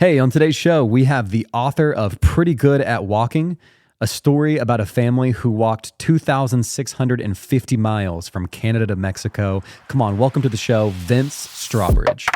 Hey, on today's show, we have the author of Pretty Good at Walking, a story about a family who walked 2,650 miles from Canada to Mexico. Come on, welcome to the show, Vince Strawbridge.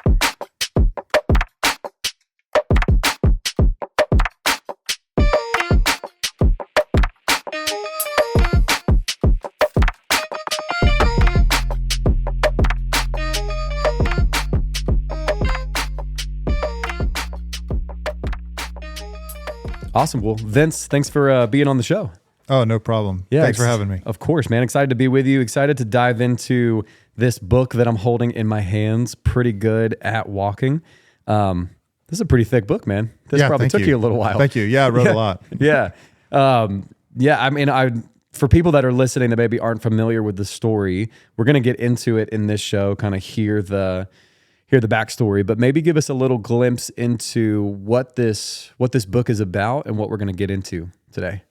Awesome. Well, Vince, thanks for being on the show. Oh, no problem. Yeah, Thanks for having me. Of course, man. Excited to be with you. Excited to dive into this book that I'm holding in my hands, Pretty Good at Walking. This is a pretty thick book, man. This probably took you a little while. Thank you. Yeah, I wrote a lot. Yeah. I mean, for people that are listening that maybe aren't familiar with the story, we're going to get into it in this show, kind of hear the backstory, but maybe give us a little glimpse into what this book is about and what we're going to get into today.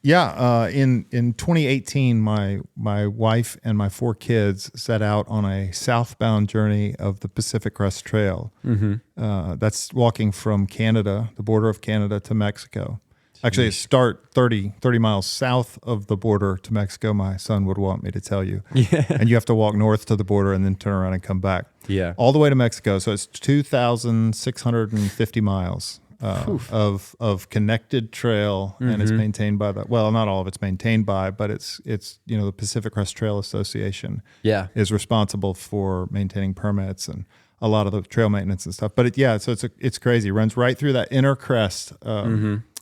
Yeah, in 2018, my wife and my 4 kids set out on a southbound journey of the Pacific Crest Trail. Mm-hmm. That's walking from Canada, the border of Canada, to Mexico. Actually, it start 30 miles south of the border to Mexico, my son would want me to tell you. Yeah. And you have to walk north to the border and then turn around and come back. Yeah. All the way to Mexico. So it's 2,650 miles of connected trail, mm-hmm. and it's maintained by not all of it's maintained by, but it's the Pacific Crest Trail Association is responsible for maintaining permits and a lot of the trail maintenance and stuff. But it's crazy. It runs right through that inner crest.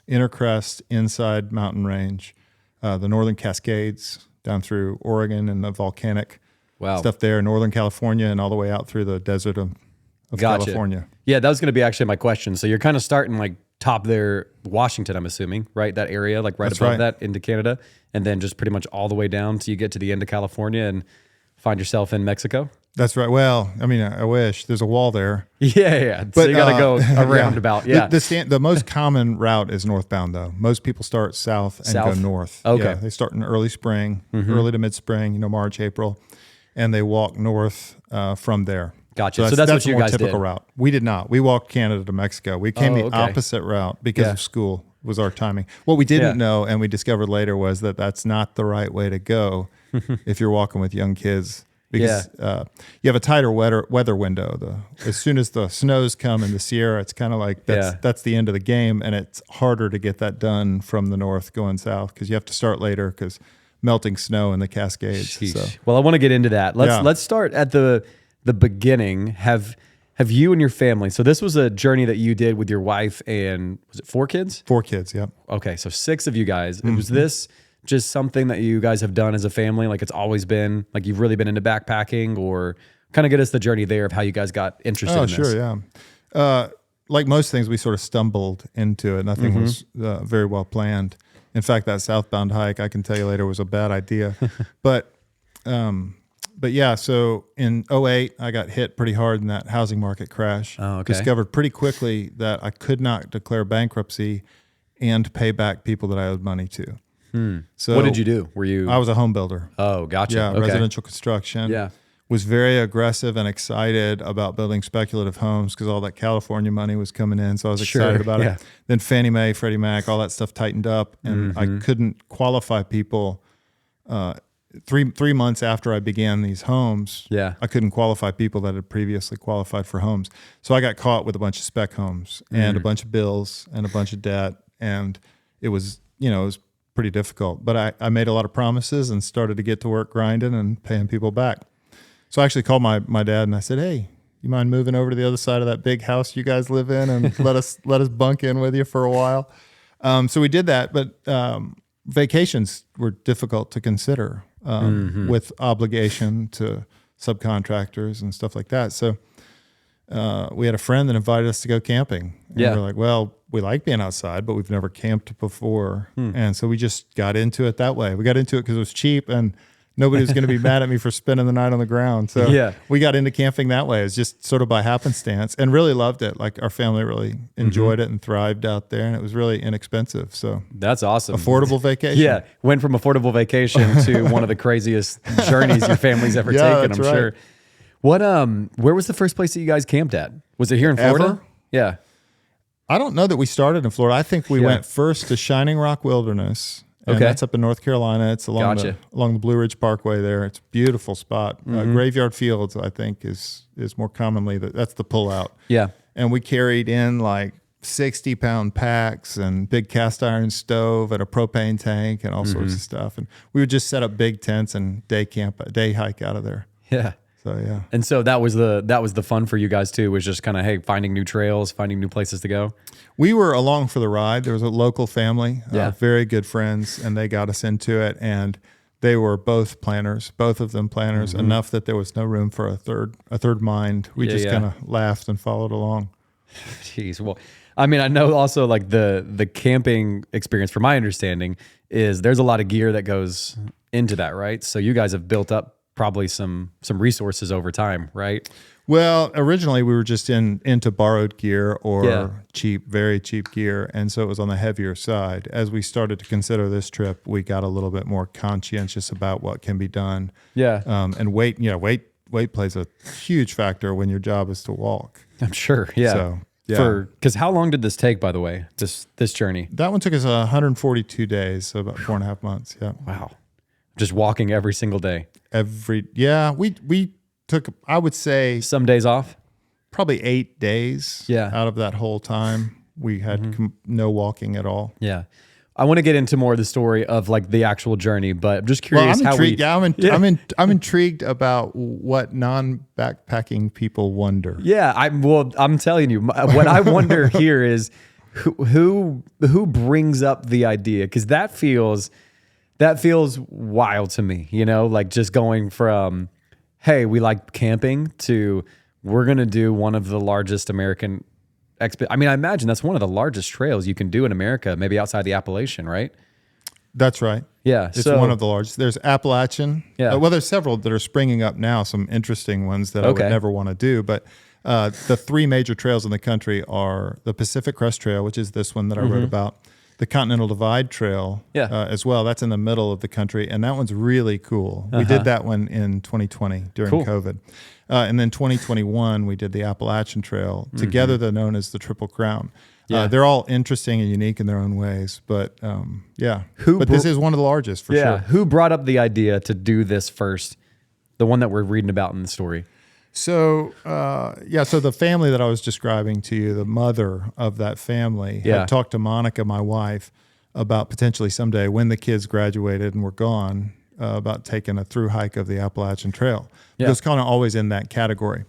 Inner crest inside mountain range, the Northern Cascades down through Oregon and the volcanic stuff there, Northern California, and all the way out through the desert of California. Yeah, that was going to be actually my question. So you're kind of starting like top there, Washington, I'm assuming, right? That area, like right above that into Canada, and then just pretty much all the way down till you get to the end of California and find yourself in Mexico. That's right. Well, I mean, I wish there's a wall there. Yeah. But, so you got to go around about. Yeah. The most common route is northbound, though. Most people start south and go north. Okay. Yeah, they start in early spring, early to mid spring, March, April, and they walk north from there. Gotcha. So that's what you a more guys typical did. route. We did not. We walked Canada to Mexico. We came the opposite route because of school was our timing. What we didn't know, and we discovered later, was that that's not the right way to go if you're walking with young kids. Because you have a tighter weather window. As soon as the snows come in the Sierra, it's kind of like that's the end of the game, and it's harder to get that done from the north going south because you have to start later because melting snow in the Cascades. So. Well, I want to get into that. Let's start at the beginning. Have you and your family? So this was a journey that you did with your wife and was it 4 kids? 4 kids. Yep. Okay, so 6 of you guys. Mm-hmm. Was this just something that you guys have done as a family? Like it's always been, like you've really been into backpacking, or kind of get us the journey there of how you guys got interested in this. Oh, sure, yeah. Like most things, we sort of stumbled into it. Nothing was very well planned. In fact, that southbound hike, I can tell you later, was a bad idea. But yeah, so in 2008, I got hit pretty hard in that housing market crash. Oh, okay. Discovered pretty quickly that I could not declare bankruptcy and pay back people that I owed money to. So what did you do? I was a home builder. Oh, gotcha. Yeah, okay. Residential construction. Yeah. Was very aggressive and excited about building speculative homes because all that California money was coming in. So I was excited about it. Then Fannie Mae, Freddie Mac, all that stuff tightened up, and I couldn't qualify people. 3 months after I began these homes, I couldn't qualify people that had previously qualified for homes. So I got caught with a bunch of spec homes and a bunch of bills and a bunch of debt, and it was pretty difficult. But I made a lot of promises and started to get to work grinding and paying people back. So I actually called my dad and I said, "Hey, you mind moving over to the other side of that big house you guys live in and let us bunk in with you for a while?" So we did that, but vacations were difficult to consider with obligation to subcontractors and stuff like that. So we had a friend that invited us to go camping. And we're like, well, we like being outside, but we've never camped before. And so we just got into it that way. We got into it because it was cheap and nobody was going to be mad at me for spending the night on the ground. So we got into camping that way. It was just sort of by happenstance and really loved it. Like our family really enjoyed it and thrived out there, and it was really inexpensive. So that's awesome. Affordable vacation. Yeah. Went from affordable vacation to one of the craziest journeys your family's ever taken, I'm sure. What where was the first place that you guys camped at? Was it here in Florida? Yeah. I don't know that we started in Florida. I think we went first to Shining Rock Wilderness. And that's up in North Carolina. It's along the Blue Ridge Parkway there. It's a beautiful spot. Graveyard Fields, I think, is more commonly that's the pullout. Yeah. And we carried in like 60-pound packs and big cast iron stove and a propane tank and all sorts of stuff. And we would just set up big tents and day hike out of there. Yeah. So yeah. And so that was the fun for you guys too, was just kind of, hey, finding new trails, finding new places to go. We were along for the ride. There was a local family, very good friends, and they got us into it. And they were both of them planners, enough that there was no room for a third mind. We just kind of laughed and followed along. Jeez. Well, I mean, I know also like the camping experience, from my understanding, is there's a lot of gear that goes into that, right? So you guys have built up probably some resources over time, right? Well, originally we were just into borrowed gear or very cheap gear, and so it was on the heavier side. As we started to consider this trip, we got a little bit more conscientious about what can be done. Yeah. And weight plays a huge factor when your job is to walk. I'm sure. Yeah. So, yeah. Because how long did this take, by the way, this journey? That one took us 142 days, so about 4.5 months. Yeah. Wow. Just walking every single day. We took, I would say, some days off. Probably 8 days. Yeah. Out of that whole time, we had no walking at all. Yeah. I want to get into more of the story of like the actual journey, but I'm just curious I'm intrigued about what non-backpacking people wonder. Yeah, I'm telling you, what I wonder here is who brings up the idea, because that feels wild to me. You know, like just going from, hey, we like camping, to we're gonna do one of the largest American. I mean, I imagine that's one of the largest trails you can do in America, maybe outside the Appalachian, right? That's right. Yeah. It's one of the largest. There's Appalachian. Yeah. Well, there's several that are springing up now, some interesting ones that I would never want to do. But the three major trails in the country are the Pacific Crest Trail, which is this one that I wrote about, the Continental Divide Trail as well. That's in the middle of the country, and that one's really cool. We did that one in 2020 during COVID. And then 2021, we did the Appalachian Trail. Together, they're known as the Triple Crown. They're all interesting and unique in their own ways. But this is one of the largest for sure. Who brought up the idea to do this first? The one that we're reading about in the story. So, so the family that I was describing to you, the mother of that family, had talked to Monica, my wife, about potentially someday when the kids graduated and were gone, about taking a through hike of the Appalachian Trail. It was kind of always in that category.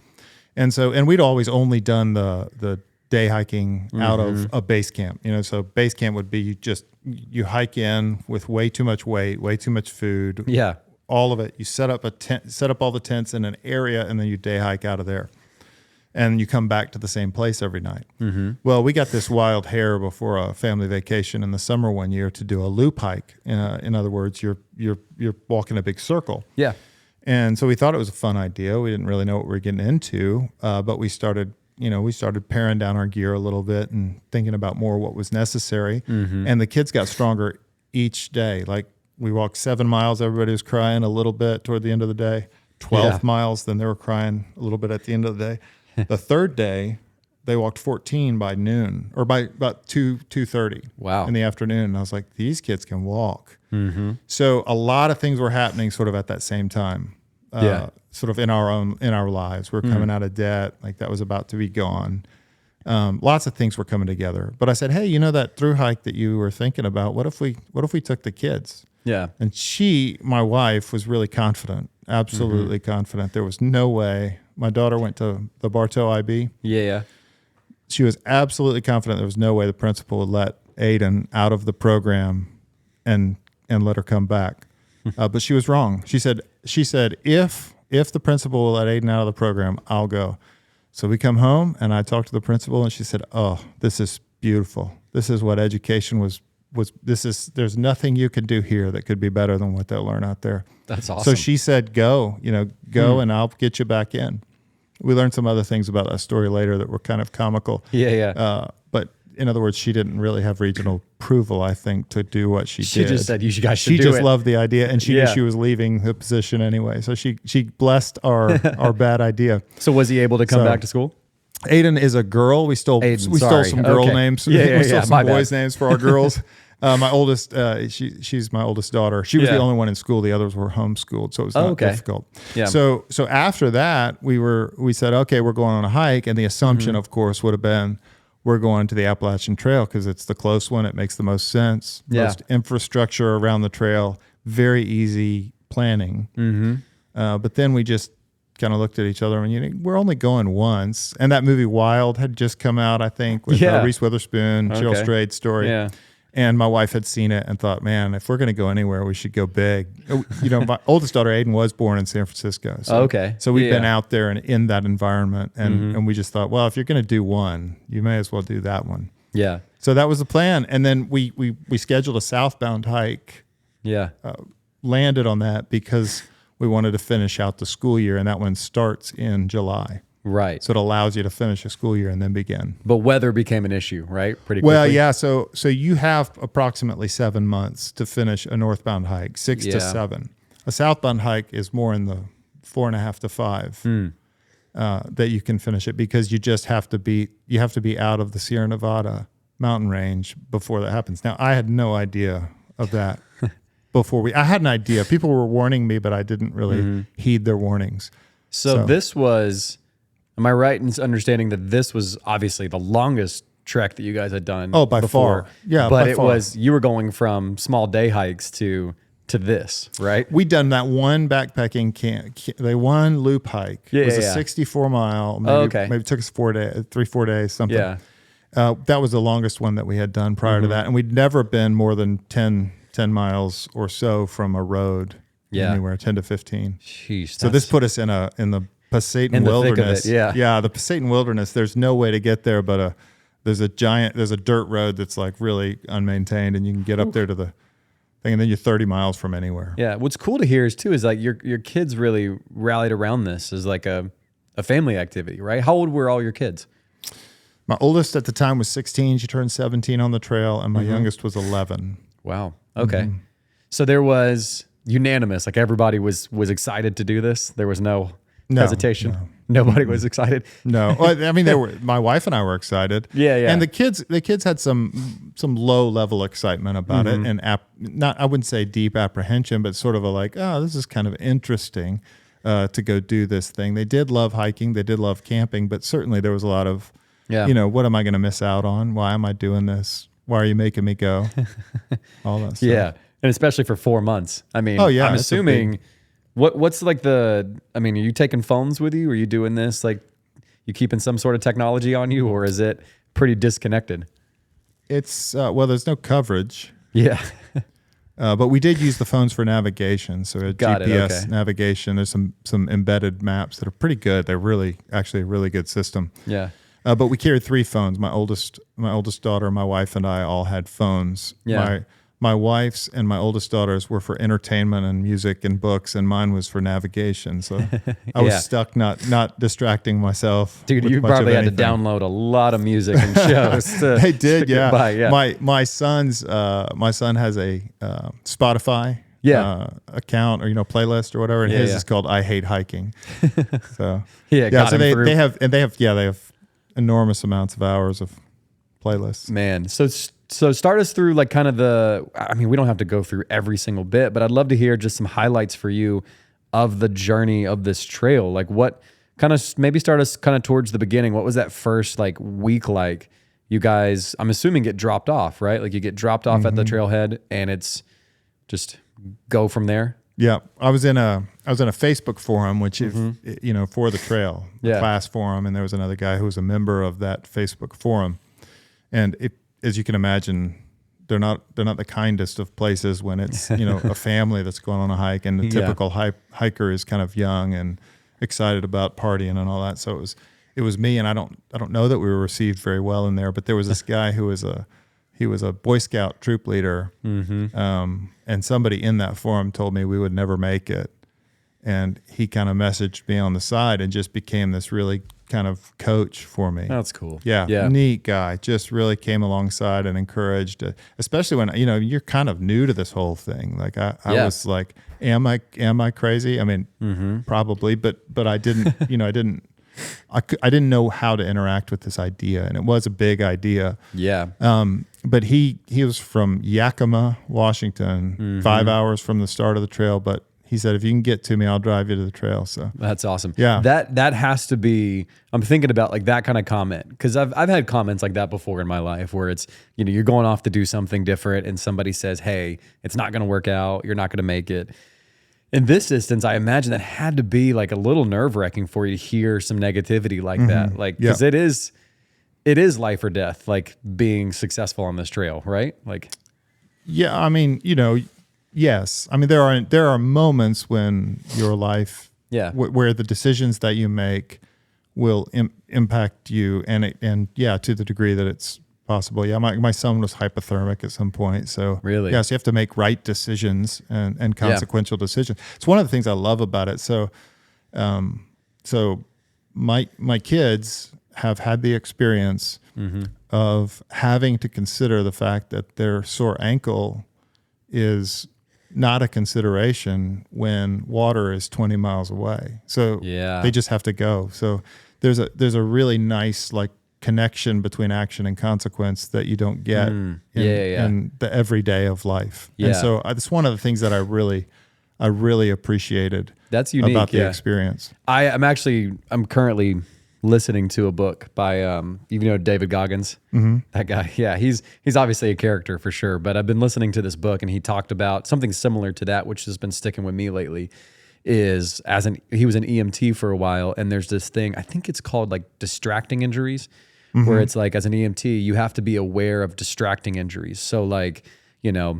And we'd always only done the day hiking out of a base camp. You know, so base camp would be you hike in with way too much weight, way too much food. Yeah. All of it. You set up all the tents in an area, and then you day hike out of there. And you come back to the same place every night. Well, we got this wild hair before a family vacation in the summer one year to do a loop hike. In other words, you're walking a big circle. Yeah. And so we thought it was a fun idea. We didn't really know what we were getting into, but we started paring down our gear a little bit and thinking about more what was necessary. And the kids got stronger each day. Like, we walked 7 miles. Everybody was crying a little bit toward the end of the day. 12 miles, then they were crying a little bit at the end of the day. The third day, they walked 14 by noon, or by about 2:30 in the afternoon. And I was like, these kids can walk. So a lot of things were happening sort of at that same time, sort of in our lives. We're coming out of debt, like that was about to be gone. Lots of things were coming together. But I said, hey, you know that through hike that you were thinking about? What if we took the kids? Yeah. And my wife, was really confident, absolutely confident. There was no way. My daughter went to the Bartow IB. Yeah. She was absolutely confident there was no way the principal would let Aiden out of the program and let her come back. But she was wrong. She said, if the principal will let Aiden out of the program, I'll go. So we come home, and I talked to the principal, and she said, oh, this is beautiful. This is what education was. There's nothing you could do here that could be better than what they'll learn out there. That's awesome. So she said, go and I'll get you back in. We learned some other things about that story later that were kind of comical. But in other words, she didn't really have regional approval, I think, to do what she did. She just said, you guys should do it. She just loved the idea, and she knew she was leaving the position anyway. So she blessed our bad idea. So was he able to come back to school? Aiden is a girl. We stole some girl names. We stole some boys' names for our girls. My oldest, she's my oldest daughter. She was the only one in school. The others were homeschooled, so it was not difficult. Yeah. So after that, we said, okay, we're going on a hike, and the assumption, of course, would have been we're going to the Appalachian Trail because it's the close one. It makes the most sense. Most infrastructure around the trail. Very easy planning. But then we just kind of looked at each other and we're only going once. And that movie Wild had just come out, I think, with Reese Witherspoon, Cheryl Strayed's story. Yeah. And my wife had seen it and thought, man, if we're going to go anywhere, we should go big. My oldest daughter, Aiden, was born in San Francisco. So we've been out there and in that environment. And we just thought, well, if you're going to do one, you may as well do that one. Yeah. So that was the plan. And then we scheduled a southbound hike. Yeah. Landed on that because we wanted to finish out the school year. And that one starts in July. Right. So it allows you to finish a school year and then begin. But weather became an issue, right? Pretty quickly. Well, yeah. So you have approximately 7 months to finish a northbound hike, 6 to 7. A southbound hike is more in the 4.5 to 5 that you can finish it because you just have to be out of the Sierra Nevada mountain range before that happens. Now, I had no idea of that I had an idea. People were warning me, but I didn't really heed their warnings. So this was... Am I right in understanding that this was obviously the longest trek that you guys had done? Oh, by far. Yeah, but you were going from small day hikes to this, right? We'd done that one backpacking one loop hike. It was a 64 mile. Maybe it took us 4 days, something. Yeah. That was the longest one that we had done prior to that. And we'd never been more than 10 miles or so from a road anywhere, 10 to 15. Jeez, so this put us in the Pasayten Wilderness. The Pasayten Wilderness. There's no way to get there, but there's a dirt road that's like really unmaintained, and you can get up there to the thing, and then you're 30 miles from anywhere. Yeah. What's cool to hear is like your kids really rallied around this as like a family activity, right? How old were all your kids? My oldest at the time was 16. She turned 17 on the trail, and my youngest was 11. Wow. Okay. So there was unanimous, like everybody was excited to do this. There was no hesitation. No. Nobody was excited. No, well, I mean, my wife and I were excited. Yeah. And the kids had some low level excitement about it, and I wouldn't say deep apprehension, but sort of a like, oh, this is kind of interesting to go do this thing. They did love hiking, they did love camping, but certainly there was a lot of, what am I going to miss out on? Why am I doing this? Why are you making me go? All that stuff. Yeah, and especially for 4 months. I mean, I'm assuming. What's like are you taking phones with you? Are you doing this? Like, you keeping some sort of technology on you, or is it pretty disconnected? It's, there's no coverage. Yeah. But we did use the phones for navigation. So GPS navigation, there's some embedded maps that are pretty good. They're actually a really good system. Yeah. But we carried 3 phones. My oldest daughter, my wife, and I all had phones. Yeah. My wife's and my oldest daughter's were for entertainment and music and books, and mine was for navigation. So I was stuck not distracting myself. Dude, you probably had to download a lot of music and shows. They did, yeah. My son has a Spotify account or playlist or whatever, and his is called "I Hate Hiking." So so they have enormous amounts of hours of playlists. Man, so start us through like kind of we don't have to go through every single bit, but I'd love to hear just some highlights for you of the journey of this trail. Like what kind of, maybe start us kind of towards the beginning. What was that first like week like? You guys, I'm assuming, get dropped off, right? Like you get dropped off at the trailhead and it's just go from there. Yeah. I was in a Facebook forum, which is, for the trail, the class forum. And there was another guy who was a member of that Facebook forum. And as you can imagine, they're not the kindest of places when it's a family that's going on a hike, and the typical hiker is kind of young and excited about partying and all that. So it was me, and I don't know that we were received very well in there, but there was this guy who was a Boy Scout troop leader, and somebody in that forum told me we would never make it, and he kind of messaged me on the side and just became this really kind of coach for me. That's cool. Yeah. Neat guy. Just really came alongside and encouraged, especially when, you're kind of new to this whole thing. Like I was like, am I crazy? I mean, probably, but I didn't, I didn't know how to interact with this idea, and it was a big idea. Yeah. But he was from Yakima, Washington, 5 hours from the start of the trail. But he said, if you can get to me, I'll drive you to the trail. So that's awesome. Yeah. That has to be, I'm thinking about like that kind of comment. Cause I've had comments like that before in my life where it's, you know, you're going off to do something different and somebody says, hey, it's not going to work out. You're not going to make it. In this instance, I imagine that had to be like a little nerve wracking for you to hear some negativity like that. Like, cause it is life or death, like being successful on this trail, right? Like, yeah, I mean, you know, yes. I mean, there are moments when your life, where the decisions that you make will impact you, and yeah, to the degree that it's possible. Yeah, my son was hypothermic at some point, so really, yes, you have to make right decisions and consequential decisions. It's one of the things I love about it. So, my kids have had the experience of having to consider the fact that their sore ankle is not a consideration when water is 20 miles away. So they just have to go. So there's a really nice like connection between action and consequence that you don't get in the everyday of life. And so it's one of the things that I really appreciated. That's unique about the experience. I'm currently listening to a book by you know David Goggins. That guy. Yeah, he's obviously a character for sure, but I've been listening to this book and he talked about something similar to that, which has been sticking with me lately. Is he was an EMT for a while, and there's this thing, I think it's called like distracting injuries, where it's like as an EMT you have to be aware of distracting injuries. So like, you know,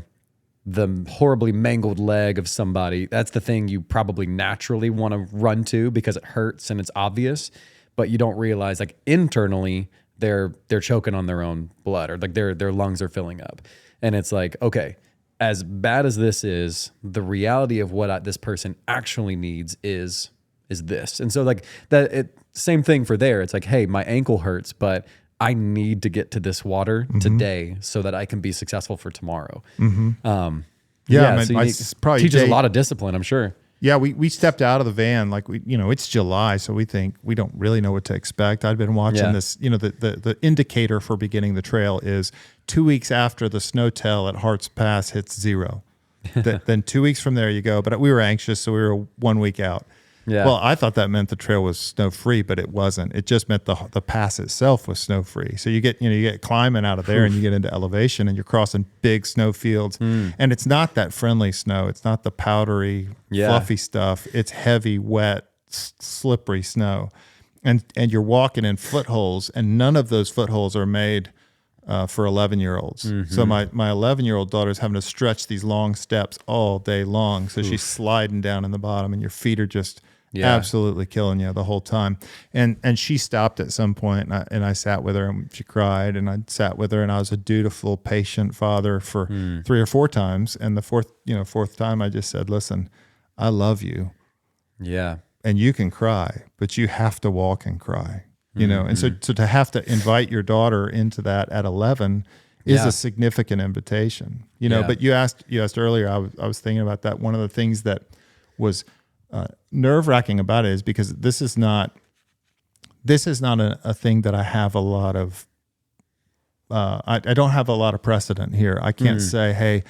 the horribly mangled leg of somebody, that's the thing you probably naturally want to run to because it hurts and it's obvious. But you don't realize like internally they're choking on their own blood, or like their lungs are filling up. And it's like, okay, as bad as this is, the reality of what this person actually needs is this. And so like same thing for there. It's like, hey, my ankle hurts, but I need to get to this water today so that I can be successful for tomorrow. I mean, so probably teaches a lot of discipline, I'm sure. Yeah, we stepped out of the van, like it's July, so we think we don't really know what to expect. I'd been watching this, the indicator for beginning the trail is 2 weeks after the snow tail at Hart's Pass hits 0. Then 2 weeks from there you go. But we were anxious, so we were 1 week out. Yeah. Well, I thought that meant the trail was snow free, but it wasn't. It just meant the pass itself was snow free. So you get climbing out of there and you get into elevation and you're crossing big snow fields. And it's not that friendly snow. It's not the powdery, fluffy stuff. It's heavy, wet, slippery snow. And you're walking in footholds, and none of those footholds are made for 11-year-olds. So my 11-year-old daughter is having to stretch these long steps all day long. So she's sliding down in the bottom, and your feet are just absolutely killing you the whole time. And she stopped at some point, and I sat with her, and she cried, and I sat with her, and I was a dutiful, patient father for 3 or 4 times. And the fourth time I just said, listen, I love you. Yeah. And you can cry, but you have to walk and cry. And so to have to invite your daughter into that at 11 is a significant invitation, but you asked earlier, I was thinking about that. One of the things that was nerve wracking about it is because this is not a thing that I have a lot of, I don't have a lot of precedent here. I can't say, hey,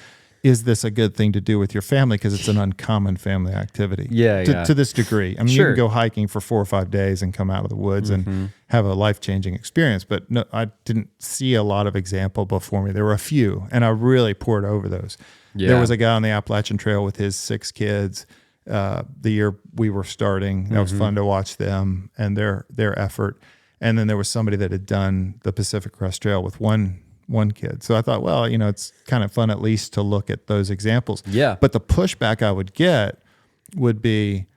is this a good thing to do with your family? Because it's an uncommon family activity. To this degree. I mean, you can go hiking for 4 or 5 days and come out of the woods and have a life-changing experience. But no, I didn't see a lot of example before me. There were a few, and I really poured over those. There was a guy on the Appalachian Trail with his 6 kids the year we were starting. That was fun to watch them and their effort. And then there was somebody that had done the Pacific Crest Trail with one kid. So I thought, well, it's kind of fun at least to look at those examples. Yeah. But the pushback I would get would be,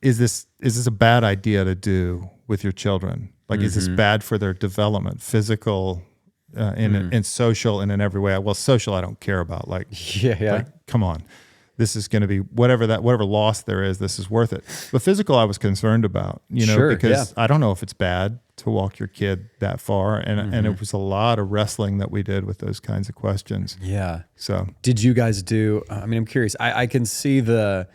is this a bad idea to do with your children? Like, is this bad for their development, physical, and social, and in every way? Well, social I don't care about. Like, like, come on. This is going to be whatever loss there is, this is worth it. But physical I was concerned about, because I don't know if it's bad to walk your kid that far. And it was a lot of wrestling that we did with those kinds of questions. Yeah. So did you guys do, I'm curious, I can see the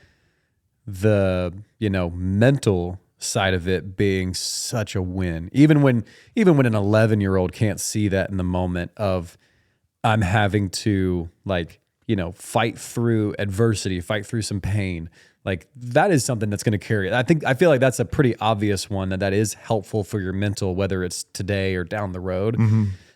mental side of it being such a win. Even when an 11-year-old can't see that in the moment of I'm having to like, fight through adversity, fight through some pain. Like that is something that's going to carry. I feel like that's a pretty obvious one that is helpful for your mental, whether it's today or down the road.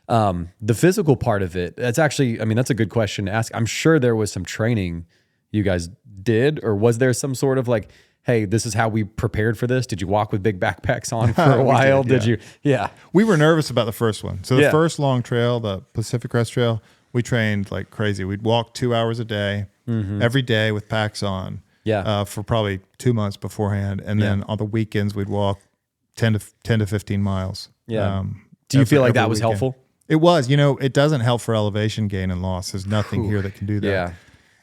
The physical part of it, that's actually, that's a good question to ask. I'm sure there was some training you guys did, or was there some sort of like, hey, this is how we prepared for this? Did you walk with big backpacks on for a while? Did you? Yeah. We were nervous about the first one. So the first long trail, the Pacific Crest Trail, we trained like crazy. We'd walk 2 hours a day, every day with packs on. For probably 2 months beforehand. And then on the weekends, we'd walk 10 to 15 miles. Yeah. Do you feel like that was helpful? It was. It doesn't help for elevation gain and loss. There's nothing here that can do that.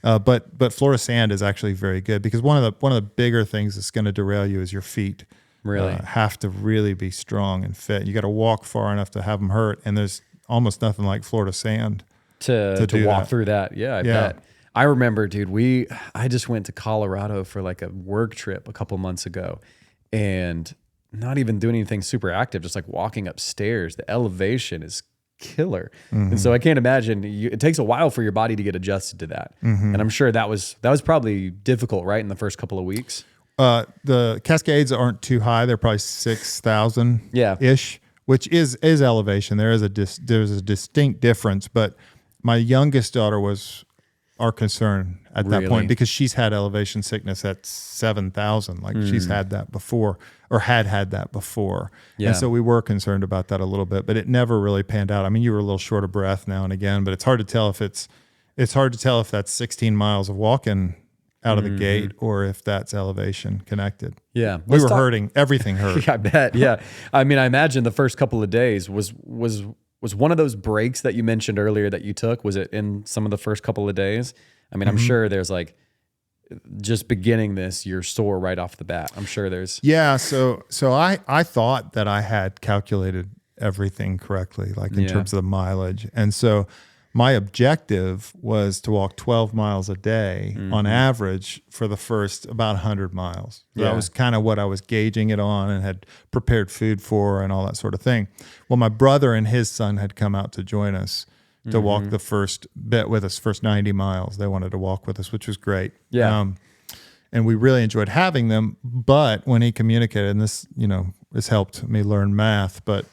Yeah. But Florida sand is actually very good because one of the bigger things that's going to derail you is your feet. Really have to really be strong and fit. You got to walk far enough to have them hurt, and there's almost nothing like Florida sand to walk through that. Yeah, I bet. I remember, dude. I just went to Colorado for like a work trip a couple months ago, and not even doing anything super active, just like walking upstairs. The elevation is killer. And so I can't imagine it takes a while for your body to get adjusted to that. And I'm sure that was probably difficult, right? In the first couple of weeks. The Cascades aren't too high. They're probably 6,000 ish, which is elevation. There's a distinct difference, but my youngest daughter was our concern at that point because she's had elevation sickness at 7,000. Like she's had that before, or had that before. And so we were concerned about that a little bit, but it never really panned out. You were a little short of breath now and again, but it's hard to tell if that's 16 miles of walking out of the gate or if that's elevation connected. Yeah. We were hurting. Everything hurt. I bet. Yeah. I imagine the first couple of days was one of those breaks that you mentioned earlier that you took. Was it in some of the first couple of days? I'm sure there's like just beginning this, you're sore right off the bat. I'm sure there's. Yeah. So I thought that I had calculated everything correctly, like in terms of the mileage. And so my objective was to walk 12 miles a day on average for the first about 100 miles. So that was kind of what I was gauging it on and had prepared food for and all that sort of thing. Well, my brother and his son had come out to join us to walk the first bit with us, first 90 miles. They wanted to walk with us, which was great. Yeah. And we really enjoyed having them. But when he communicated, and this helped me learn math, but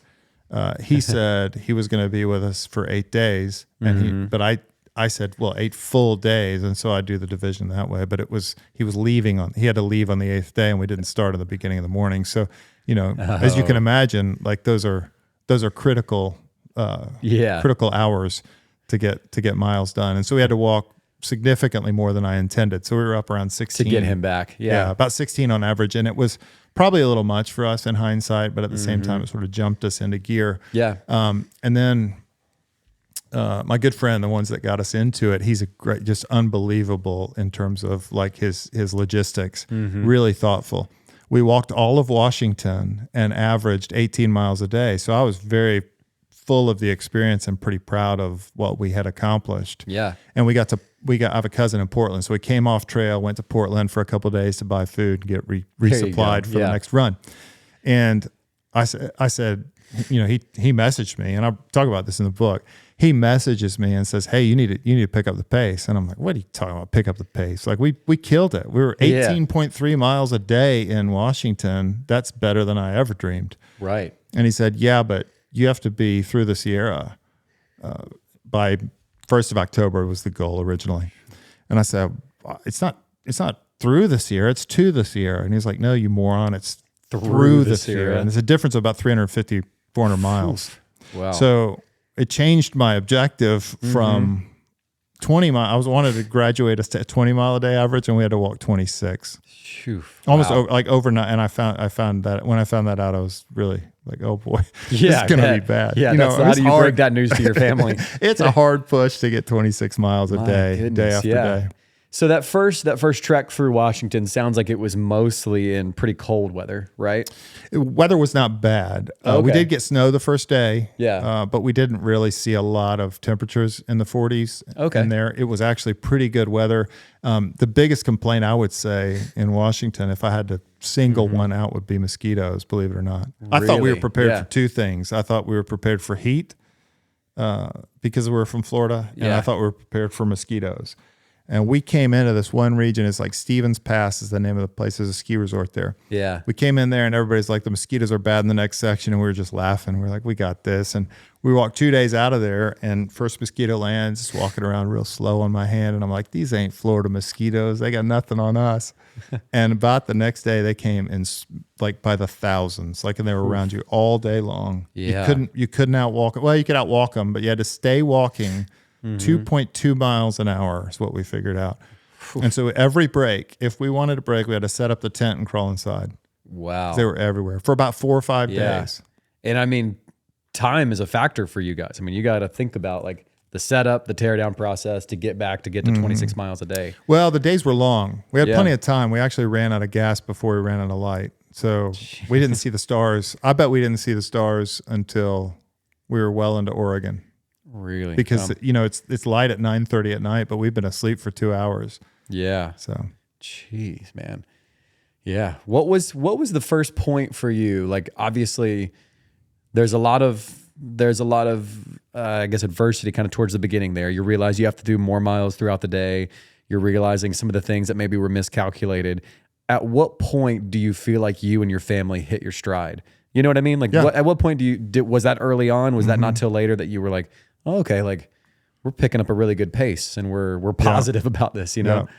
he said he was going to be with us for 8 days, and I said, well, 8 full days, and so I do the division that way. But he was leaving he had to leave on the 8th day, and we didn't start at the beginning of the morning. So as you can imagine, like those are critical critical hours to get miles done, and so we had to walk significantly more than I intended. So we were up around 16 to get him back. Yeah, about 16 on average, and it was probably a little much for us in hindsight, but at the same time, it sort of jumped us into gear. Yeah. And then my good friend, the ones that got us into it, he's a great, just unbelievable in terms of like his logistics, really thoughtful. We walked all of Washington and averaged 18 miles a day. So I was very full of the experience and pretty proud of what we had accomplished. Yeah. And I have a cousin in Portland. So we came off trail, went to Portland for a couple of days to buy food and get resupplied for the next run. And I said, he messaged me, and I talk about this in the book. He messages me and says, hey, you need to pick up the pace. And I'm like, what are you talking about? Pick up the pace. Like we killed it. We were 18.3 miles a day in Washington. That's better than I ever dreamed. Right. And he said, yeah, but you have to be through the Sierra by 1st of October was the goal originally. And I said, it's not through the Sierra, it's to the Sierra. And he's like, no, you moron, it's through the Sierra. And there's a difference of about 350, 400 miles. Wow. So it changed my objective from 20 miles. I wanted to graduate us to a 20 mile a day average, and we had to walk 26. Almost overnight. And I found that when I found that out, I was really like, oh boy, this is going to be bad. Yeah, how do you break that news to your family? It's a hard push to get 26 miles a day, day after day. So that first trek through Washington sounds like it was mostly in pretty cold weather, right? Weather was not bad. Okay. We did get snow the first day, Yeah. but we didn't really see a lot of temperatures in the 40s. Okay. In there, it was actually pretty good weather. The biggest complaint I would say in Washington, if I had to single one out, would be mosquitoes. Believe it or not, I thought we were prepared for two things. I thought we were prepared for heat because we're from Florida, and I thought we were prepared for mosquitoes. And we came into this one region. It's like Stevens Pass is the name of the place. There's a ski resort there. Yeah. We came in there and everybody's like, the mosquitoes are bad in the next section. And we were just laughing. We're like, we got this. And we walked 2 days out of there and first mosquito lands, just walking around real slow on my hand. And I'm like, these ain't Florida mosquitoes. They got nothing on us. And about the next day they came in like by the thousands, like, and they were around you all day long. Yeah. You couldn't outwalk. Well, you could outwalk them, but you had to stay walking 2.2 miles an hour is what we figured out. And so every break, if we wanted to break, we had to set up the tent and crawl inside. Wow. They were everywhere for about 4 or 5 days. And I mean, time is a factor for you guys. I mean, you got to think about like the setup, the tear down process to get to 26 miles a day. Well, the days were long. We had plenty of time. We actually ran out of gas before we ran out of light. So we didn't see the stars. I bet we didn't see the stars until we were well into Oregon. Really? Because it's light at 9:30 at night, but we've been asleep for 2 hours. Yeah. So, jeez, man. Yeah. What was the first point for you? Like, obviously, there's a lot of I guess adversity kind of towards the beginning there. You realize you have to do more miles throughout the day. You're realizing some of the things that maybe were miscalculated. At what point do you feel like you and your family hit your stride? You know what I mean? Like, at what point was that early on? Was that not till later that you were like, oh, okay, like we're picking up a really good pace and we're positive about this, you know? Yeah.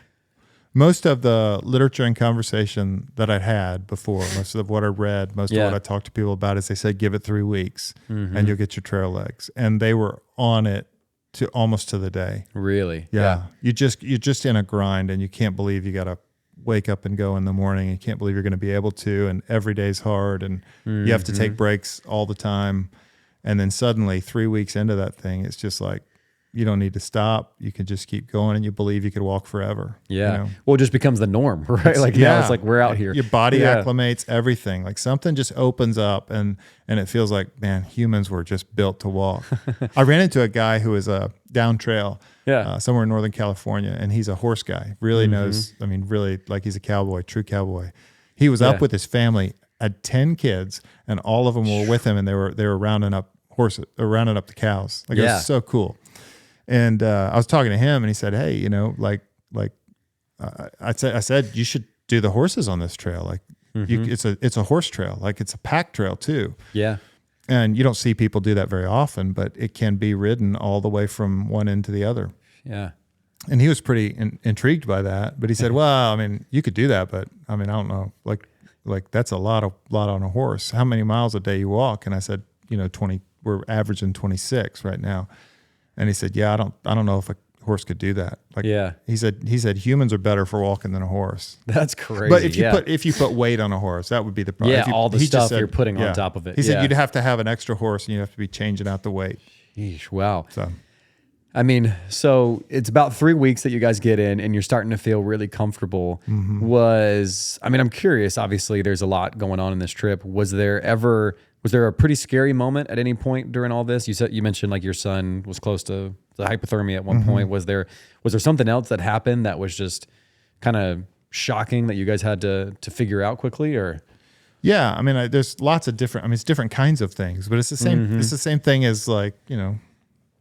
Most of the literature and conversation that I'd had before, most of what I read, most of what I talked to people about is they said, give it 3 weeks and you'll get your trail legs. And they were on it to almost to the day. Really? Yeah. You're just in a grind and you can't believe you got to wake up and go in the morning. You can't believe you're going to be able to. And every day's hard and you have to take breaks all the time. And then suddenly 3 weeks into that thing, it's just like, you don't need to stop. You can just keep going and you believe you could walk forever. Yeah. You know? Well, it just becomes the norm, right? Like now it's like, we're out here. Your body acclimates, everything. Like something just opens up and it feels like, man, humans were just built to walk. I ran into a guy who is a down trail somewhere in Northern California. And he's a horse guy, really knows. I mean, really like he's a cowboy, true cowboy. He was up with his family, had 10 kids and all of them were with him and they were rounding up horses, or rounding up the cows. Like it was so cool. And I was talking to him, and he said, "Hey, I said you should do the horses on this trail. Like, it's a horse trail. Like, it's a pack trail too. Yeah, and you don't see people do that very often, but it can be ridden all the way from one end to the other. Yeah." And he was pretty intrigued by that. But he said, "Well, I mean, you could do that, but I mean, I don't know. Like that's a lot on a horse. How many miles a day you walk?" And I said, 20. We're averaging 26 right now. And he said, "Yeah, I don't know if a horse could do that." Like, he said humans are better for walking than a horse. That's crazy. But if you put weight on a horse, that would be the problem. Yeah, all the stuff you're putting on top of it. He said you'd have to have an extra horse and you'd have to be changing out the weight. Yeesh, wow. So, I mean, so it's about 3 weeks that you guys get in and you're starting to feel really comfortable. I'm curious, obviously there's a lot going on in this trip. Was there a pretty scary moment at any point during all this? You mentioned like your son was close to the hypothermia at one point. Was there something else that happened that was just kind of shocking that you guys had to figure out quickly, or? Yeah, I mean, there's lots of different. I mean, it's different kinds of things, but it's the same. It's the same thing as like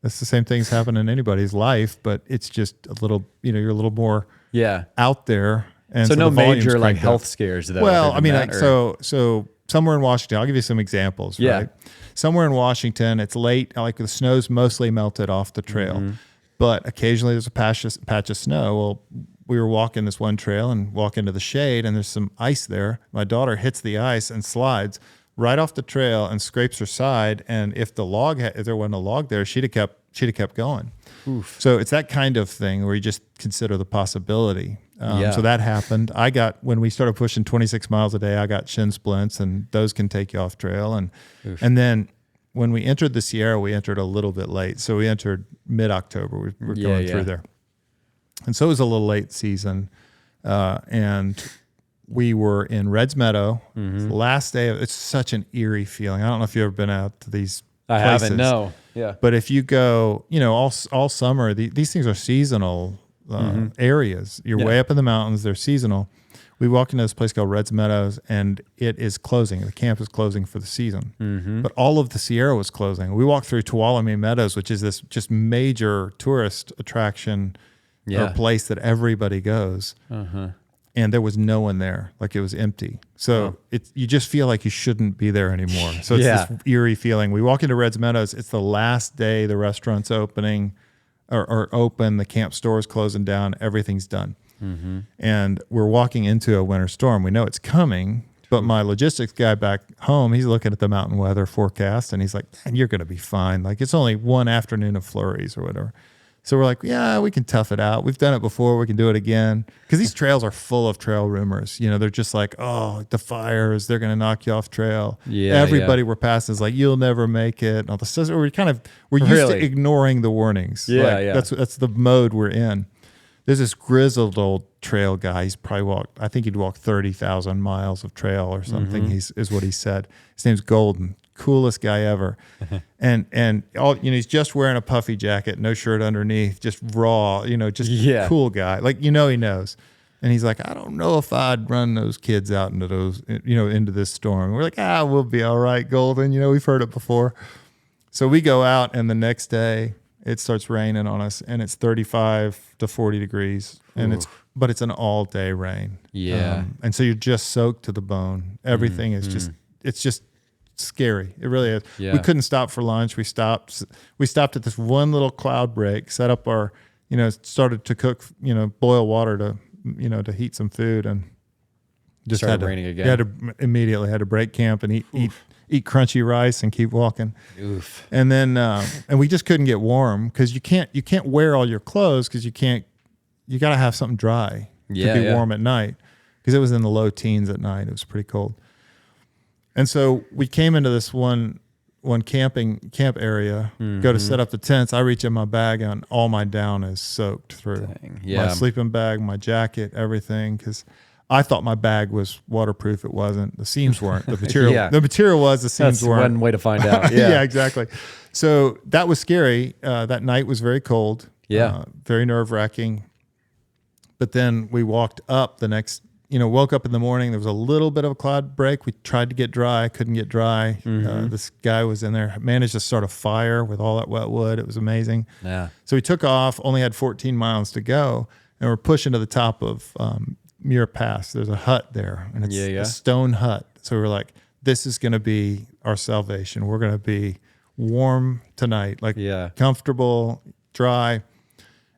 it's the same things happen in anybody's life, but it's just a little. You're a little more out there, and so no major like health scares though. Well, I mean, so. Somewhere in Washington, I'll give you some examples, right? Somewhere in Washington, it's late, like the snow's mostly melted off the trail, but occasionally there's a patch of snow. Well, we were walking this one trail and walk into the shade and there's some ice there. My daughter hits the ice and slides right off the trail and scrapes her side. And if there wasn't a log there, she'd have kept going. Oof. So it's that kind of thing where you just consider the possibility. So that happened. When we started pushing 26 miles a day, I got shin splints, and those can take you off trail. And then when we entered the Sierra, we entered a little bit late. So we entered mid-October. We were going through there. And so it was a little late season. And we were in Reds Meadow. The last day it's such an eerie feeling. I don't know if you've ever been out to these places. I haven't, no. Yeah. But if you go, all summer, these things are seasonal areas. You're way up in the mountains. They're seasonal. We walked into this place called Reds Meadows, and it is closing. The camp is closing for the season. But all of the Sierra was closing. We walked through Tuolumne Meadows, which is this just major tourist attraction or place that everybody goes. And there was no one there. Like, it was empty. So you just feel like you shouldn't be there anymore. So it's this eerie feeling. We walk into Reds Meadows. It's the last day the restaurant's opening or open. The camp store is closing down. Everything's done. And we're walking into a winter storm. We know it's coming, but my logistics guy back home, he's looking at the mountain weather forecast, and he's like, man, you're going to be fine. Like, it's only one afternoon of flurries or whatever. So we're like, yeah, we can tough it out. We've done it before. We can do it again. Because these trails are full of trail rumors. They're just like, oh, the fires, they're going to knock you off trail. Everybody we're passing is like, you'll never make it. And all this. We're used to ignoring the warnings. That's the mode we're in. There's this grizzled old trail guy. He's probably he'd walk 30,000 miles of trail or something. Is what he said. His name's Golden. Coolest guy ever. And all, he's just wearing a puffy jacket, no shirt underneath, just raw, cool guy. Like, he knows. And he's like, I don't know if I'd run those kids out into those, into this storm. We're like, we'll be all right, Golden. We've heard it before. So we go out, and the next day it starts raining on us, and it's 35 to 40 degrees, and but it's an all day rain. And so you're just soaked to the bone. Everything is it's just scary. It really is. We couldn't stop for lunch. We stopped at this one little cloud break, set up our, started to cook, boil water to heat some food, and just started raining again. Immediately had to break camp and eat crunchy rice and keep walking. Oof. And then and we just couldn't get warm, because you can't wear all your clothes, because you got to have something dry to be warm at night, because it was in the low teens at night. It was pretty cold. And so we came into this one camp area, go to set up the tents. I reach in my bag, and all my down is soaked through. My sleeping bag, my jacket, everything, because I thought my bag was waterproof. It wasn't. The seams weren't. The material, the material was. The seams weren't. That's one way to find out. Yeah, exactly. So that was scary. That night was very cold. Very nerve-wracking. But then we walked up the next. Woke up in the morning. There was a little bit of a cloud break. We tried to get dry, couldn't get dry. This guy was in there, managed to start a fire with all that wet wood. It was amazing. Yeah. So we took off. Only had 14 miles to go, and we're pushing to the top of Muir Pass. There's a hut there, and it's a stone hut. So we're like, this is going to be our salvation. We're going to be warm tonight, comfortable, dry.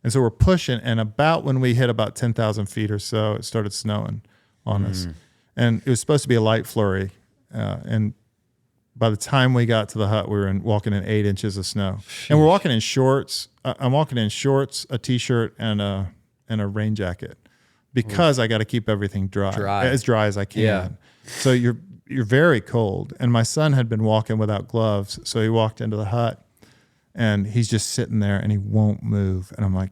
And so we're pushing, and about when we hit about 10,000 feet or so, it started snowing on us. And it was supposed to be a light flurry. And by the time we got to the hut, we were walking in 8 inches of snow. And we're walking in shorts. I'm walking in shorts, a T-shirt, and a rain jacket, because I got to keep everything as dry as I can. Yeah. So you're very cold. And my son had been walking without gloves, so he walked into the hut. And he's just sitting there, and he won't move. And I'm like,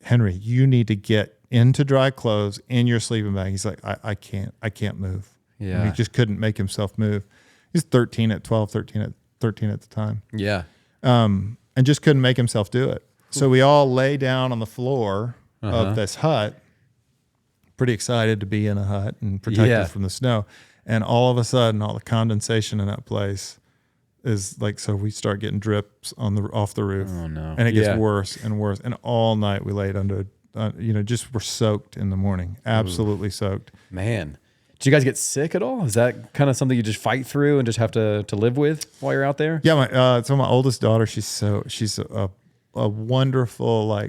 Henry, you need to get into dry clothes in your sleeping bag. He's like, I can't move. Yeah. And he just couldn't make himself move. He's 13 at 12, 13 at the time. Yeah. And just couldn't make himself do it. So we all lay down on the floor of this hut, pretty excited to be in a hut and protected from the snow. And all of a sudden, all the condensation in that place is like, so we start getting drips off the roof. Oh no. And it gets worse and worse. And all night we laid under, just were soaked in the morning. Absolutely soaked. Man. Did you guys get sick at all? Is that kind of something you just fight through and just have to live with while you're out there? Yeah. So my oldest daughter, she's a wonderful,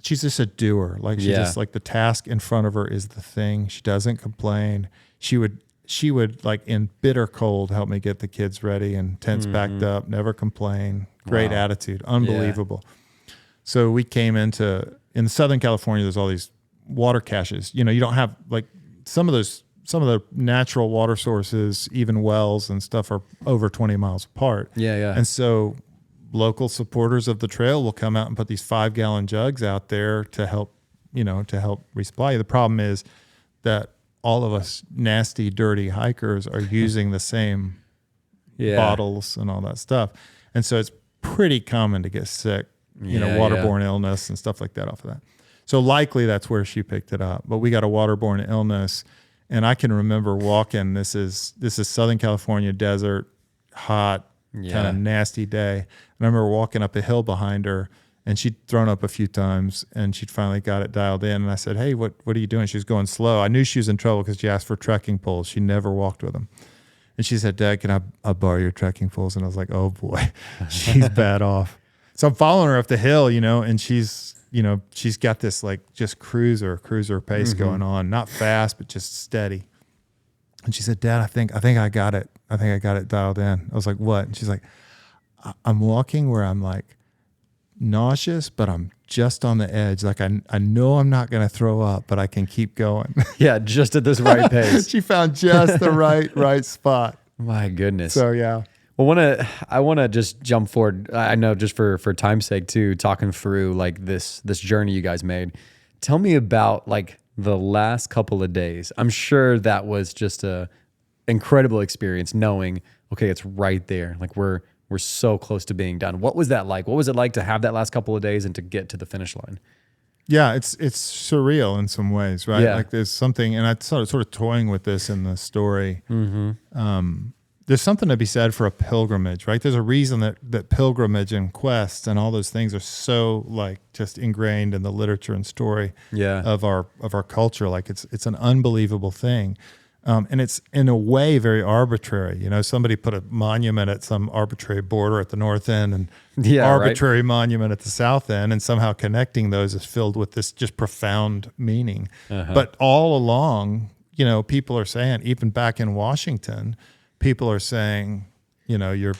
she's just a doer. Like, she just, like, the task in front of her is the thing. She doesn't complain. She would like, in bitter cold, help me get the kids ready and tents backed up, never complain. Great attitude. Unbelievable. Yeah. So we came in Southern California, there's all these water caches. You don't have, like, some of the natural water sources, even wells and stuff, are over 20 miles apart. Yeah. And so local supporters of the trail will come out and put these 5-gallon jugs out there to help resupply you. The problem is that all of us nasty, dirty hikers are using the same bottles and all that stuff. And so it's pretty common to get sick, waterborne illness and stuff like that off of that. So likely that's where she picked it up. But we got a waterborne illness, and I can remember walking. This is Southern California desert, hot, kind of nasty day. And I remember walking up a hill behind her, and she'd thrown up a few times, and she'd finally got it dialed in. And I said, "Hey, what are you doing?" She was going slow. I knew she was in trouble because she asked for trekking poles. She never walked with them. And she said, "Dad, can I borrow your trekking poles?" And I was like, "Oh boy, she's bad off." So I'm following her up the hill, and she's got this like just cruiser pace going on, not fast, but just steady. And she said, "Dad, I think I got it. I think I got it dialed in." I was like, "What?" And she's like, "I'm walking where I'm like nauseous, but I'm just on the edge. Like I know I'm not going to throw up, but I can keep going." Yeah, just at this right pace. She found just the right spot. My goodness. So yeah. Well, I want to just jump forward. I know just for time's sake too, talking through like this journey you guys made. Tell me about like the last couple of days. I'm sure that was just a incredible experience knowing, okay, it's right there. Like we're so close to being done. What was that like? What was it like to have that last couple of days and to get to the finish line? Yeah, it's surreal in some ways, right? Yeah. Like there's something, and I sort of toying with this in the story. There's something to be said for a pilgrimage, right? There's a reason that pilgrimage and quests and all those things are so like just ingrained in the literature and story of our culture. Like it's an unbelievable thing. And it's in a way very arbitrary. Somebody put a monument at some arbitrary border at the north end and arbitrary monument at the south end, and somehow connecting those is filled with this just profound meaning. But all along, people are saying, even back in Washington, people are saying, where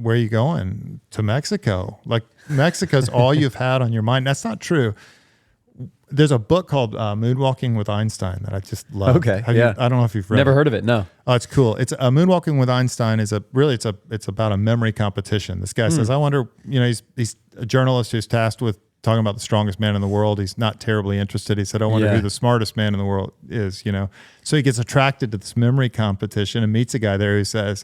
are you going? To Mexico. Like Mexico's all you've had on your mind. That's not true. There's a book called Moonwalking with Einstein that I just love. Okay, I don't know if you've read it. Never heard of it, no. Oh, it's cool. It's Moonwalking with Einstein it's about a memory competition. This guy says, I wonder, he's a journalist who's tasked with talking about the strongest man in the world. He's not terribly interested. He said, I wonder who the smartest man in the world is, So he gets attracted to this memory competition and meets a guy there who says,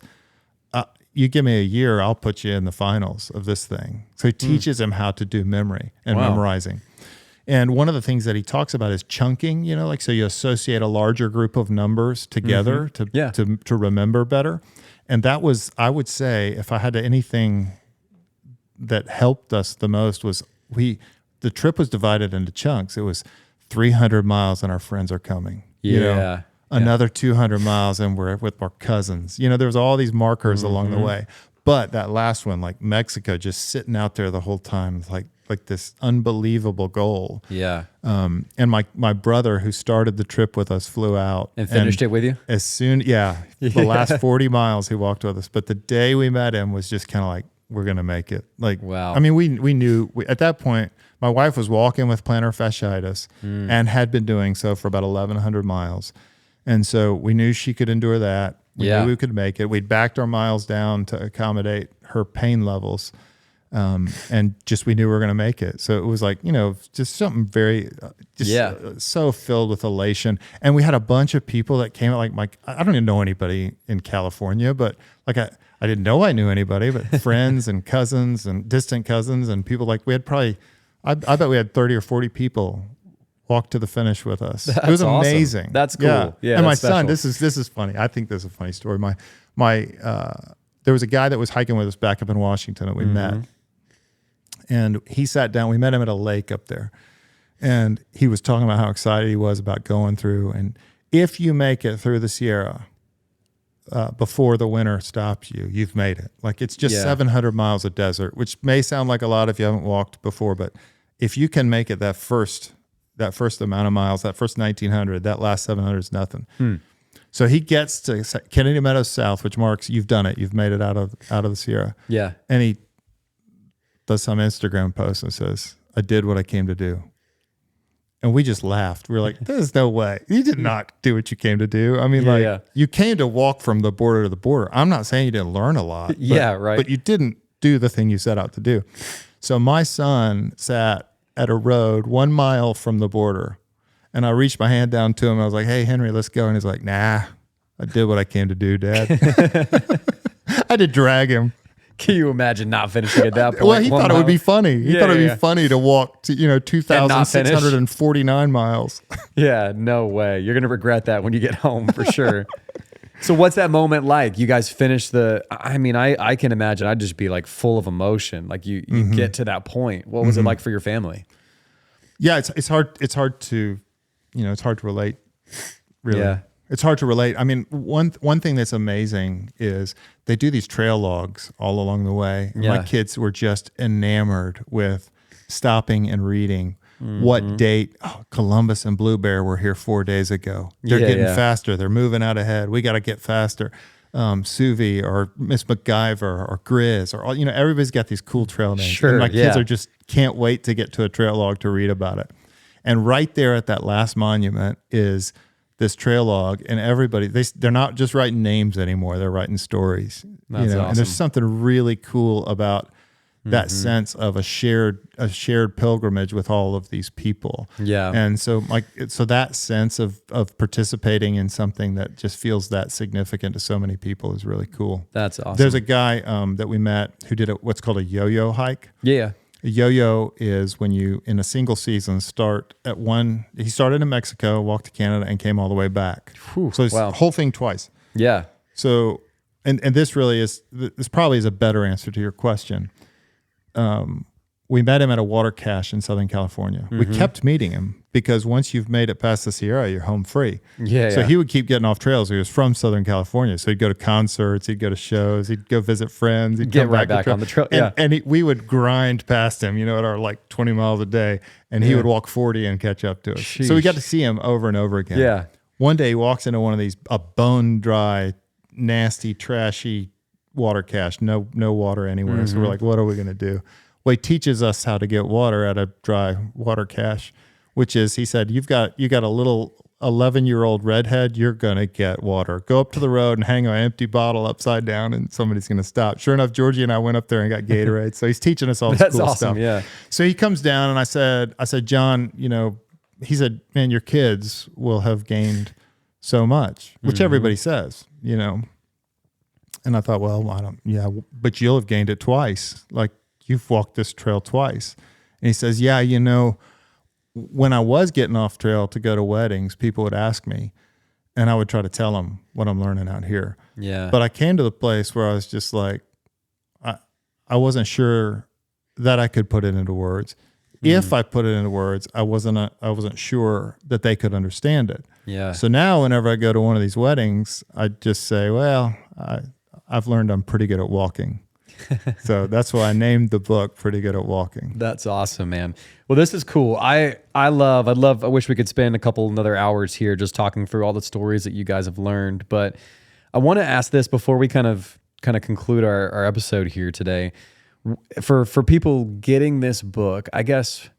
you give me a year, I'll put you in the finals of this thing. So he teaches him how to do memory and memorizing. And one of the things that he talks about is chunking, so you associate a larger group of numbers together to remember better. And that was, I would say, if I had anything that helped us the most was the trip was divided into chunks. It was 300 miles and our friends are coming. Another 200 miles and we're with our cousins. There was all these markers along the way. But that last one, like Mexico, just sitting out there the whole time, like this unbelievable goal. Yeah. And my brother, who started the trip with us, flew out and finished it with you. As soon, the last 40 miles he walked with us. But the day we met him was just kind of like, we're gonna make it. Like, wow. I mean, we knew at that point. My wife was walking with plantar fasciitis and had been doing so for about 1,100 miles, and so we knew she could endure that. We knew we could make it. We'd backed our miles down to accommodate her pain levels. And just we knew we were going to make it. So it was like, just something very, so filled with elation. And we had a bunch of people that came out like I don't even know anybody in California, but like I didn't know I knew anybody, but friends and cousins and distant cousins and people like we had probably, I bet we had 30 or 40 people walk to the finish with us. It was amazing. Awesome. That's cool. Yeah. And my son, this is funny. I think this is a funny story. There was a guy that was hiking with us back up in Washington that we met. And he sat down. We met him at a lake up there. And he was talking about how excited he was about going through. And if you make it through the Sierra before the winter stops you, you've made it. Like it's just 700 miles of desert, which may sound like a lot if you haven't walked before. But if you can make it that first amount of miles, that first 1,900, that last 700 is nothing. So he gets to Kennedy Meadows South, which marks you've done it. You've made it out of the Sierra. Yeah. And he does some Instagram post and says, I did what I came to do. And we just laughed. We were like, there's no way. You did not do what you came to do. I mean, you came to walk from the border to the border. I'm not saying you didn't learn a lot. But you didn't do the thing you set out to do. So my son sat at a road 1 mile from the border, and I reached my hand down to him. I was like, "Hey, Henry, let's go." And he's like, "Nah, I did what I came to do, Dad." I had to drag him. Can you imagine not finishing at that point? Well, he thought it would be funny. He thought it would be funny to walk to 2,649 miles. Yeah, no way. You're gonna regret that when you get home for sure. So what's that moment like? You guys finish I can imagine I'd just be like full of emotion. Like you get to that point. What was it like for your family? Yeah, it's hard to relate, really. Yeah. It's hard to relate. I mean, one thing that's amazing is they do these trail logs all along the way. And my kids were just enamored with stopping and reading. What date? Oh, Columbus and Blue Bear were here 4 days ago. They're getting faster. They're moving out ahead. We got to get faster. Suvi or Miss MacGyver or Grizz or everybody's got these cool trail names. Sure, and my kids are just can't wait to get to a trail log to read about it. And right there at that last monument is this trail log, and everybody they're not just writing names anymore. They're writing stories. That's awesome. And there's something really cool about that sense of a shared pilgrimage with all of these people. Yeah. And so that sense of participating in something that just feels that significant to so many people is really cool. That's awesome. There's a guy that we met who did what's called a yo-yo hike. Yeah. A yo-yo is when you, in a single season, start at he started in Mexico, walked to Canada, and came all the way back. Whew, so it's the whole thing twice. Yeah. So, and this probably is a better answer to your question. We met him at a water cache in Southern California. We kept meeting him because once you've made it past the Sierra, you're home free. Yeah. So he would keep getting off trails. He was from Southern California. So he'd go to concerts, he'd go to shows, he'd go visit friends. He'd get come right back on the trail. And we would grind past him, at our 20 miles a day. And he would walk 40 and catch up to us. Sheesh. So we got to see him over and over again. Yeah. One day he walks into one of these, a bone dry, nasty, trashy water cache. No water anywhere. So we're like, what are we going to do? Well, he teaches us how to get water at a dry water cache, which is, he said, you got a little 11-year-old redhead, you're going to get water. Go up to the road and hang an empty bottle upside down and somebody's going to stop. Sure enough, Georgie and I went up there and got Gatorade. So he's teaching us all this cool stuff. Yeah. So he comes down and I said, John, he said, man, your kids will have gained so much, which everybody says, And I thought, well, but you'll have gained it twice. Like, you've walked this trail twice. And he says, yeah, when I was getting off trail to go to weddings, people would ask me, and I would try to tell them what I'm learning out here. Yeah. But I came to the place where I was just like, I wasn't sure that I could put it into words. If I put it into words, I wasn't sure that they could understand it. Yeah. So now whenever I go to one of these weddings, I just say, well, I've learned I'm pretty good at walking. So that's why I named the book Pretty Good at Walking. That's awesome, man. Well, this is cool. I wish we could spend a couple another hours here just talking through all the stories that you guys have learned. But I want to ask this before we kind of conclude our episode here today. For people getting this book, I guess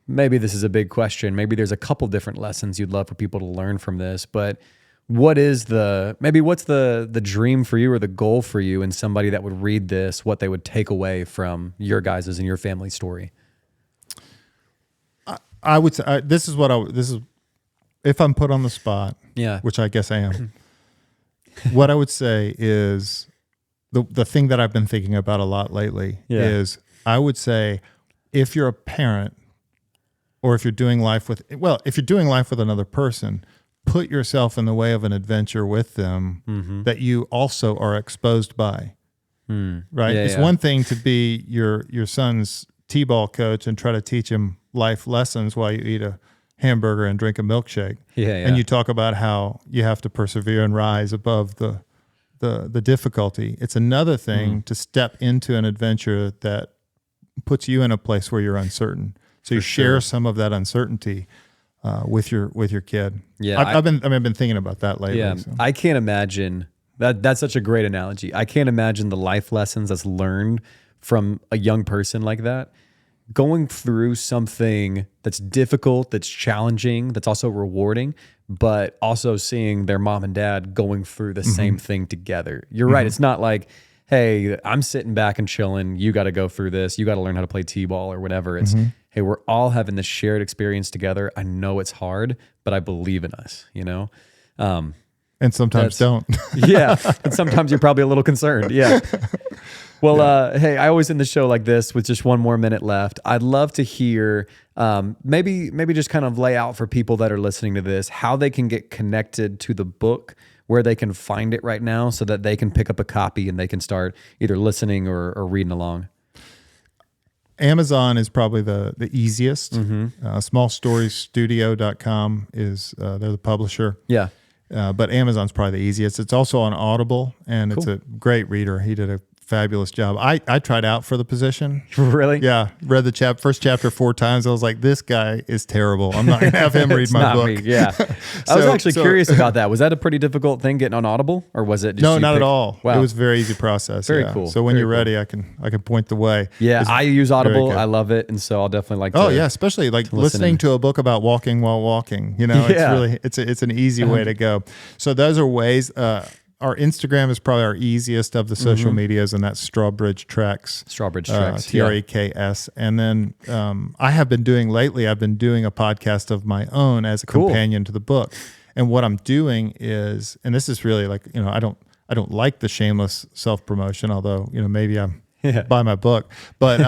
maybe this is a big question. Maybe there's a couple different lessons you'd love for people to learn from this, but what's the dream for you or the goal for you in somebody that would read this, what they would take away from your guys' and your family story? I would say, this is if I'm put on the spot, which I guess I am, what I would say is the thing that I've been thinking about a lot lately is I would say, if you're a parent or if you're doing life with another person, put yourself in the way of an adventure with them that you also are exposed by, right? It's one thing to be your son's t-ball coach and try to teach him life lessons while you eat a hamburger and drink a milkshake. And you talk about how you have to persevere and rise above the difficulty. It's another thing to step into an adventure that puts you in a place where you're uncertain. So you share some of that uncertainty with your kid. Yeah, I've been thinking about that lately. Yeah, so. I can't imagine that's such a great analogy. I can't imagine the life lessons that's learned from a young person like that, going through something that's difficult, that's challenging, that's also rewarding, but also seeing their mom and dad going through the same thing together. You're right. It's not like hey, I'm sitting back and chilling. You got to go through this. You got to learn how to play T-ball or whatever. It's, hey, we're all having this shared experience together. I know it's hard, but I believe in us, you know? And sometimes don't. Yeah. And sometimes you're probably a little concerned. Yeah. Well, hey, I always end the show like this with just one more minute left. I'd love to hear, maybe just kind of lay out for people that are listening to this, how they can get connected to the book, where they can find it right now so that they can pick up a copy and they can start either listening or reading along. Amazon is probably the easiest. Smallstoriesstudio.com is, they're the publisher. Yeah. But Amazon's probably the easiest. It's also on Audible, and it's a great reader. He did a fabulous job. I tried out for the position. Really? Yeah. Read the first chapter 4 times. I was like, this guy is terrible. I'm not going to have him read my book. Me. Yeah. I was actually curious about that. Was that a pretty difficult thing getting on Audible, or was it just No, not at all. Wow. It was a very easy process. Very cool. So when you're ready, I can point the way. Yeah, I use Audible. I love it, and so I'll definitely like to. Oh yeah, especially like listening to a book about walking while walking. You know, it's an easy way to go. So those are ways. Our Instagram is probably our easiest of the social medias, and that's Strawbridge Treks. Strawbridge Treks. Treks. And then I've been doing a podcast of my own as a companion to the book. And what I'm doing is, and this is really like, I don't like the shameless self-promotion, although, maybe I'm buy my book, but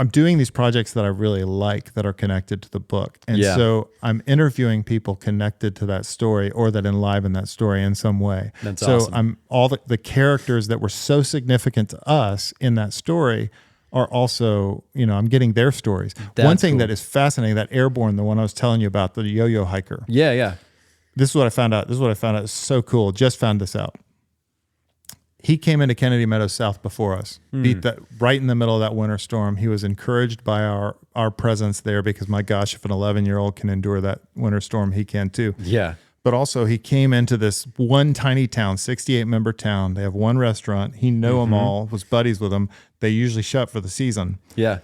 I'm doing these projects that I really like that are connected to the book. And so I'm interviewing people connected to that story or that enliven that story in some way. That's awesome. I'm all the characters that were so significant to us in that story are also, I'm getting their stories. One thing that is fascinating, that Airborne, the one I was telling you about, the yo-yo hiker. Yeah, yeah. This is what I found out. It's so cool. Just found this out. He came into Kennedy Meadows South before us, beat that right in the middle of that winter storm. He was encouraged by our presence there because, my gosh, if an 11-year-old can endure that winter storm, he can too. Yeah. But also he came into this one tiny town, 68-member town. They have one restaurant. He knew them all, was buddies with them. They usually shut for the season. Yeah.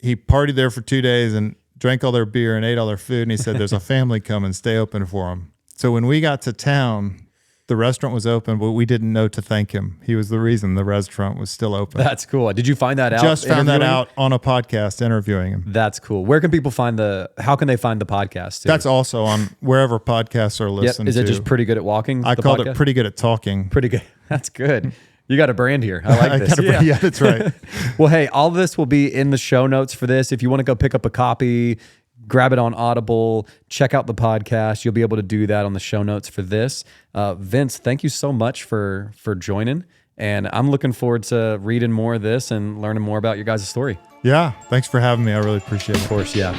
He partied there for 2 days and drank all their beer and ate all their food. And he said, there's a family coming, stay open for them. So when we got to town, the restaurant was open, but we didn't know to thank him. He was the reason the restaurant was still open. That's cool. Did you find that out? Just found that out on a podcast interviewing him. That's cool. Where can people how can they find the podcast too? That's also on wherever podcasts are listened to. Is it just Pretty Good at Walking? I called it Pretty Good at Talking. Pretty Good. That's good. You got a brand here. I like this. Yeah, that's right. Well, hey, all this will be in the show notes for this. If you want to go pick up a copy, grab it on Audible, check out the podcast. You'll be able to do that on the show notes for this. Vince, thank you so much for joining. And I'm looking forward to reading more of this and learning more about your guys' story. Yeah, thanks for having me. I really appreciate it. Of course, yeah.